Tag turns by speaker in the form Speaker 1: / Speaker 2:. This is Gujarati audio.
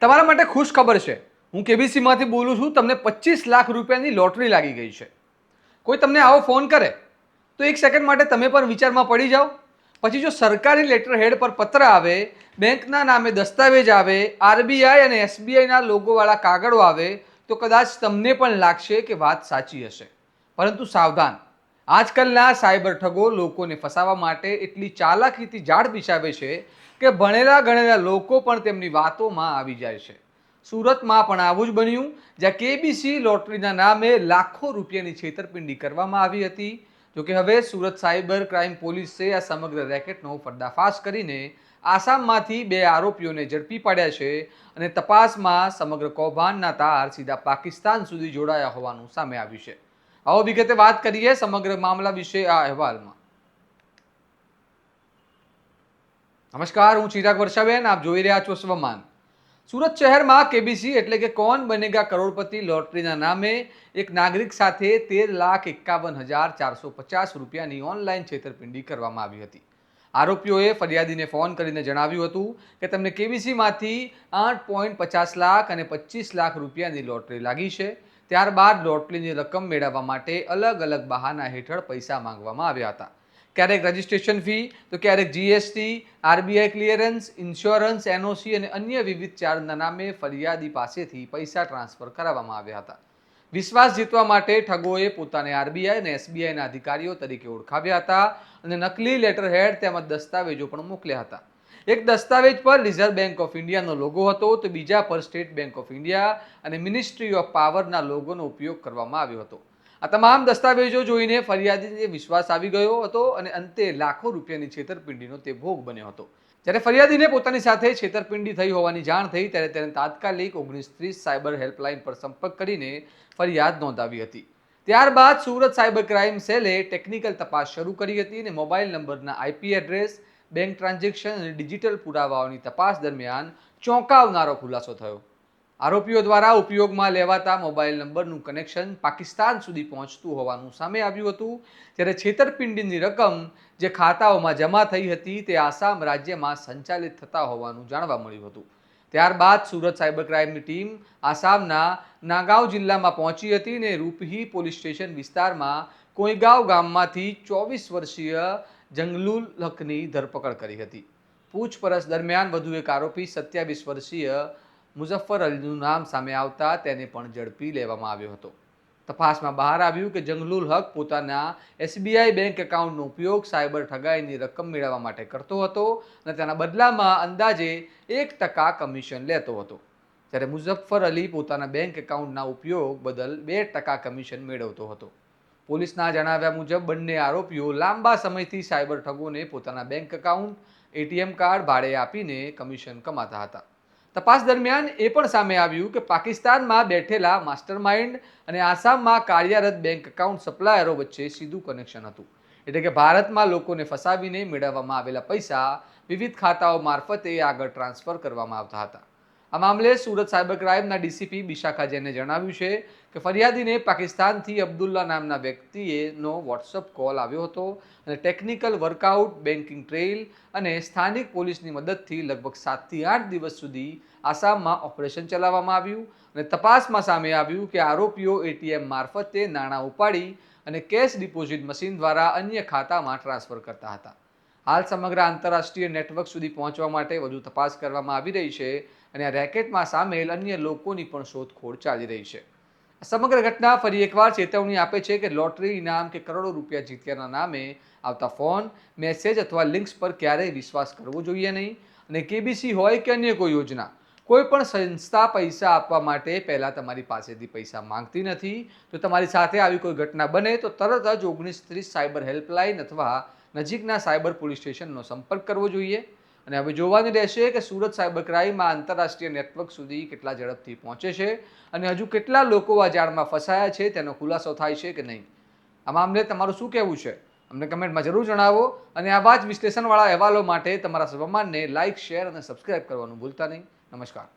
Speaker 1: તમારા માટે ખુશ ખબર છે। હું કેબીસીમાંથી બોલું છું। તમને 25 લાખ રૂપિયાની લોટરી લાગી ગઈ છે। કોઈ તમને આવો ફોન કરે તો એક સેકન્ડ માટે તમે પણ વિચારમાં પડી જાઓ। પછી જો સરકારી લેટર હેડ પર પત્ર આવે, બેંકના નામે દસ્તાવેજ આવે, આરબીઆઈ અને એસબીઆઈના લોગોવાળા કાગળો આવે તો કદાચ તમને પણ લાગશે કે વાત સાચી હશે। પરંતુ સાવધાન, આજકાલના સાયબર ઠગો લોકોને ફસાવવા માટે એટલી ચાલાકીથી જાળ બિછાવે છે કે ભણેલા ગણેલા લોકો પણ તેમની વાતોમાં આવી જાય છે। સુરતમાં પણ આવું જ બન્યું, જ્યાં કેબીસી લોટરીના નામે લાખો રૂપિયાની છેતરપિંડી કરવામાં આવી હતી। જોકે હવે સુરત સાયબર ક્રાઇમ પોલીસે આ સમગ્ર રેકેટનો પર્દાફાશ કરીને આસામમાંથી 2 આરોપીઓને ઝડપી પાડ્યા છે અને તપાસમાં સમગ્ર કૌભાંડના તાર સીધા પાકિસ્તાન સુધી જોડાયા હોવાનું સામે આવ્યું છે। આવો વિગતે વાત કરીએ સમગ્ર મામલા વિશે આ અહેવાલમાં। નમસ્કાર, હું ચિરાગ વર્ષાબેન, આપ જોઈ રહ્યા છો સ્વમાન। સુરત શહેરમાં કેબીસી એટલે કે કૌન બનેગા કરોડપતિ લોટરીના નામે એક નાગરિક સાથે 13,51,450 રૂપિયાની ઓનલાઈન છેતરપિંડી કરવામાં આવી હતી। આરોપીઓએ ફરિયાદીને ફોન કરીને જણાવ્યું હતું કે તેમને કેબીસીમાંથી 8.50 લાખ અને 25 લાખ રૂપિયાની લોટરી લાગી છે। ત્યારબાદ લોટરીની રકમ મેળવવા માટે અલગ અલગ બહાના હેઠળ પૈસા માંગવામાં આવ્યા હતા। ક્યારેક રજિસ્ટ્રેશન ફી તો ક્યારેક GST, RBI clearance, insurance, NOC અને અન્ય વિવિધ ચાર્જના નામે ફરિયાદી પાસેથી પૈસા ટ્રાન્સફર કરાવવામાં આવ્યા હતા। વિશ્વાસ જીતવા માટે ઠગોએ પોતાને આરબીઆઈ અને એસબીઆઈના અધિકારીઓ તરીકે ઓળખાવ્યા હતા અને નકલી લેટરહેડ તેમજ દસ્તાવેજો પણ મોકલ્યા હતા। એક દસ્તાવેજ પર રિઝર્વ બેંક ઓફ ઇન્ડિયાનો લોગો હતો તો બીજા પર સ્ટેટ બેંક ઓફ ઇન્ડિયા અને મિનિસ્ટ્રી ઓફ પાવરના લોગોનો ઉપયોગ કરવામાં આવ્યો હતો। આ તમામ દસ્તાવેજો જોઈને ફરિયાદીને વિશ્વાસ આવી ગયો હતો અને અંતે લાખો રૂપિયાની છેતરપિંડીનો તે ભોગ બન્યો હતો। જ્યારે ફરિયાદીને પોતાની સાથે છેતરપિંડી થઈ હોવાની જાણ થઈ ત્યારે તેને તાત્કાલિક 1930 સાયબર હેલ્પલાઇન પર સંપર્ક કરીને ફરિયાદ નોંધાવી હતી। ત્યારબાદ સુરત સાયબર ક્રાઇમ સેલે ટેકનિકલ તપાસ શરૂ કરી હતી અને મોબાઈલ નંબરના આઈપી એડ્રેસ, બેંક ટ્રાન્ઝેક્શન અને ડિજિટલ પુરાવાઓની તપાસ દરમિયાન ચોંકાવનારો ખુલાસો થયો। આરોપીઓ દ્વારા ઉપયોગમાં લેવાતા મોબાઈલ નંબરનું કનેક્શન પાકિસ્તાન સુધી પહોંચતું હોવાનું સામે આવ્યું હતું, જ્યારે છેતરપિંડીની રકમ જે ખાતાઓમાં જમા થઈ હતી તે આસામ રાજ્યમાં સંચાલિત થતા હોવાનું જાણવા મળ્યું હતું। ત્યારબાદ સુરત સાયબર ક્રાઇમની ટીમ આસામના નાગાંવ જિલ્લામાં પહોંચી હતી અને રૂપહી પોલીસ સ્ટેશન વિસ્તારમાં કોઈગાંવ ગામમાંથી 24 વર્ષીય જંગલુલ હકની ધરપકડ કરી હતી। પૂછપરછ દરમિયાન વધુ એક આરોપી 27 વર્ષીય મુઝફ્ફર અલીનું નામ સામે આવતા તેને પણ ઝડપી લેવામાં આવ્યો હતો। તપાસમાં બહાર આવ્યું કે જંગલુલ હક પોતાના એસબીઆઈ બેંક એકાઉન્ટનો ઉપયોગ સાયબર ઠગાઈની રકમ મેળવવા માટે કરતો હતો અને તેના બદલામાં અંદાજે 1% કમિશન લેતો હતો, જ્યારે મુઝફ્ફર અલી પોતાના બેંક એકાઉન્ટના ઉપયોગ બદલ 2% કમિશન મેળવતો હતો। પોલીસના જણાવ્યા મુજબ બંને આરોપીઓ લાંબા સમયથી સાયબર ઠગોને પોતાના બેંક એકાઉન્ટ, એટીએમ કાર્ડ ભાડે આપીને કમિશન કમાતા હતા। તપાસ દરમિયાન એ પણ સામે આવ્યું કે પાકિસ્તાનમાં બેઠેલા માસ્ટરમાઇન્ડ અને આસામમાં કાર્યરત બેંક એકાઉન્ટ સપ્લાયરો વચ્ચે સીધું કનેક્શન હતું, એટલે કે ભારતમાં લોકોને ફસાવીને મેળવવામાં આવેલા પૈસા વિવિધ ખાતાઓ મારફતે આગળ ટ્રાન્સફર કરવામાં આવતા હતા। આ મામલે સુરત સાયબર ક્રાઇમના ડીસીપી બિશાખા જૈને જણાવ્યું છે કે ફરિયાદીને પાકિસ્તાનથી અબ્દુલ્લા નામના વ્યક્તિનો વોટ્સઅપ કોલ આવ્યો હતો અને ટેકનિકલ વર્કઆઉટ, બેન્કિંગ ટ્રેઇલ અને સ્થાનિક પોલીસની મદદથી લગભગ 7 થી 8 દિવસ સુધી આસામમાં ઓપરેશન ચલાવવામાં આવ્યું અને તપાસમાં સામે આવ્યું કે આરોપીઓ એટીએમ મારફતે નાણાં ઉપાડી અને કેશ ડિપોઝિટ મશીન દ્વારા અન્ય ખાતામાં ટ્રાન્સફર કરતા હતા। હાલ સમગ્ર આંતરરાષ્ટ્રીય નેટવર્ક સુધી પહોંચવા માટે વધુ તપાસ કરવામાં આવી રહી છે અને આ રેકેટમાં સામેલ અન્ય લોકોની પણ શોધખોળ ચાલી રહી છે। સમગ્ર ઘટના ફરી એકવાર ચેતવણી આપે છે કે લોટરી ઇનામ કે કરોડો રૂપિયા જીત્યાના નામે આવતા ફોન, મેસેજ અથવા લિંક્સ પર ક્યારેય વિશ્વાસ કરવો જોઈએ નહીં અને કેબીસી હોય કે અન્ય કોઈ યોજના, કોઈ પણ સંસ્થા પૈસા આપવા માટે પહેલાં તમારી પાસેથી પૈસા માંગતી નથી। જો તમારી સાથે આવી કોઈ ઘટના બને તો તરત જ 1930 સાયબર હેલ્પલાઇન અથવા નજીકના સાયબર પોલીસ સ્ટેશનનો સંપર્ક કરવો જોઈએ। અને હવે જોવાની રહેશે કે સુરત સાયબર ક્રાઇમ આ આંતરરાષ્ટ્રીય નેટવર્ક સુધી કેટલા ઝડપથી પહોંચે છે અને હજુ કેટલા લોકો આ જાળમાં ફસાયા છે તેનો ખુલાસો થાય છે કે નહીં। આ મામલે તમારું શું કહેવું છે અમને કમેન્ટમાં જરૂર જણાવો અને આવા જ વિશ્લેષણવાળા અહેવાલો માટે તમારા સ્વમાનને લાઇક, શેર અને સબસ્ક્રાઇબ કરવાનું ભૂલતા નહીં। નમસ્કાર।